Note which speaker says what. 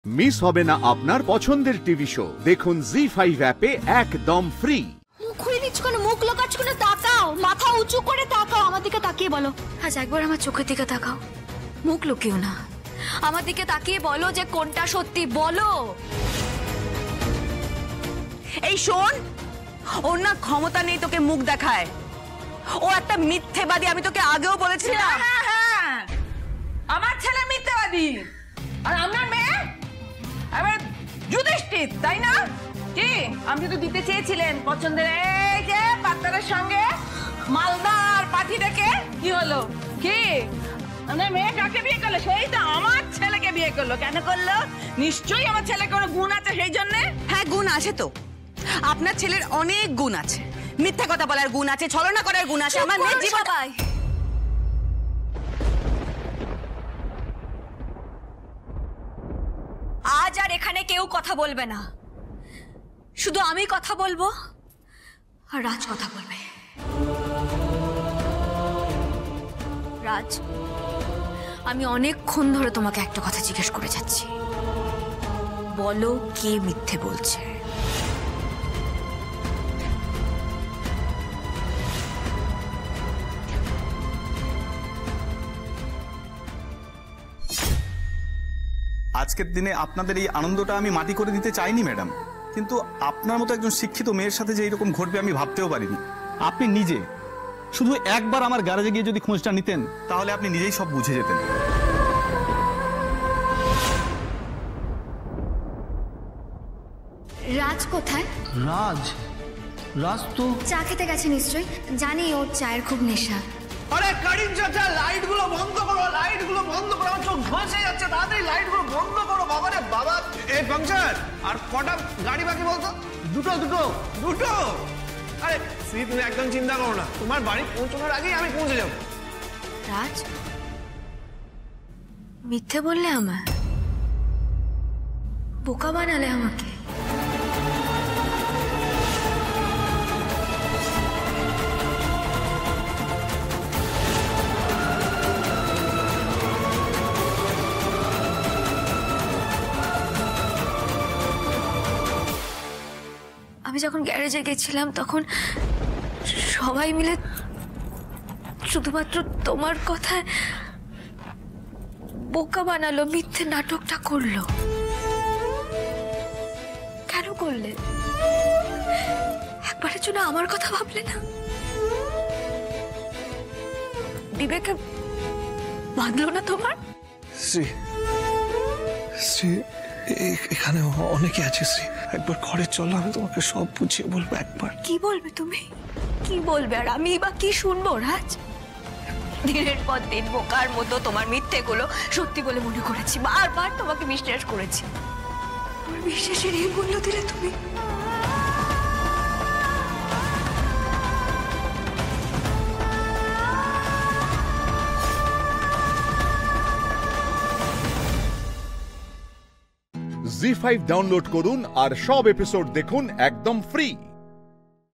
Speaker 1: Miss হবে না আপনার পছন্দের টিভি শো। দেখুন জি5 অ্যাপে একদম ফ্রি।
Speaker 2: মুখ খুলে নিচ্ছ কেন? মুখ লোকাচ্ছ কেন? তাকাও, মাথা উঁচু করে তাকাও, আমার দিকে তাকিয়ে বলো। আজ একবার আমার চোখের দিকে তাকাও, মুখ লুকিও না, আমার দিকে তাকিয়ে বলো যে কোনটা সত্যি। বলো।
Speaker 3: এই শোন, ওর না ক্ষমতা নেই তোকে মুখ দেখায়, ও একটা মিথ্যেবাদী। আমি তোকে আগেও বলেছিলাম।
Speaker 4: হ্যাঁ, আমার ছেলে মিথ্যেবাদী আর আমার মেয়ে আবার যুধিষ্ঠির, তাই না? কি আপনি তো দিতে চেয়েছিলেন পছন্দের এই যে পাত্তারের সঙ্গে মালদার পাঠি ডেকে, কি হলো? কি আমার মেয়ে কাকে বিয়ে করলো? সেই তো আমার ছেলেকে বিয়ে করলো। কেন করলো? নিশ্চয়ই আমার ছেলে কোনো গুণ আছে সেই জন্যে।
Speaker 3: হ্যাঁ, গুণ আছে তো। আপনার ছেলের অনেক গুণ আছে, মিথ্যা কথা বলার গুণ আছে, ছলনা করার গুণ আছে। আমার মেয়ের জীবন।
Speaker 2: আজ আর এখানে কেউ কথা বলবে না, শুধু আমি কথা বলবো আর রাজ কথা বলবে। রাজ, আমি অনেকক্ষণ ধরে তোমাকে একটা কথা জিজ্ঞেস করে যাচ্ছি, বলো কে মিথ্যে বলছে?
Speaker 5: আজকের দিনে আপনাদের এই আনন্দটা আমি মাটি করে দিতে চাইনি ম্যাডাম, কিন্তু আপনার মতো একজন শিক্ষিত মেয়ের সাথে যে এরকম ঘটবে আমি ভাবতেও পারিনি। আপনি নিজে শুধু একবার আমার গ্যারেজে গিয়ে যদি খোঁজটা নিতেন তাহলে আপনি নিজেই সব বুঝে যেতেন।
Speaker 2: রাজ কোথায়?
Speaker 6: রাজ তো
Speaker 2: চা খেতে গেছে নিশ্চয়ই, জানি ওর চায়ের খুব নেশা।
Speaker 6: আরে কারিন চাচা, লাইটগুলো বন্ধ করো, লাইটগুলো বন্ধ করো, আমার চোখ ঘষে যাচ্ছে, তাড়াতাড়ি লাইটগুলো বন্ধ করো। বাবা রে বাবা, এই ফাংশন আর কটা গাড়ি বাকি বলতো? দুটো। আরে শ্রী, তুমি একদম চিন্তা করো না, তোমার বাড়ি পৌঁছানোর আগেই আমি পৌঁছে যাবো।
Speaker 2: রাজ, মিথ্যে বললে আমার, বোকা বানালে আমাকে। আমি যখন গ্যারেজে গেছিলাম তখন সবাই মিলে শুধুমাত্র তোমার কথায় বোকা বানালো, মিথ্যে নাটকটা করলো। কেন করলে? একবারের জন্য আমার কথা ভাবলে না? বিবেকে বাঁধলো না তোমার?
Speaker 6: শ্রী, এখানে অনেকে আছে শ্রী, একবার ঘরে চলো, আমি তোমাকে সব বুঝিয়ে বলবো একবার।
Speaker 2: কি বলবে তুমি? কি বলবে? আর আমি বা কি শুনবো? রাজ, দিনের পর দিন বোকার মতো তোমার মিথ্যেগুলো সত্যি বলে মনে করেছি, বারবার তোমাকে বিশ্বাস করেছি, আমার বিশ্বাসের এই মূল্য দিলে তুমি।
Speaker 1: জি5 ডাউনলোড করুন আর সব এপিসোড দেখুন একদম ফ্রি।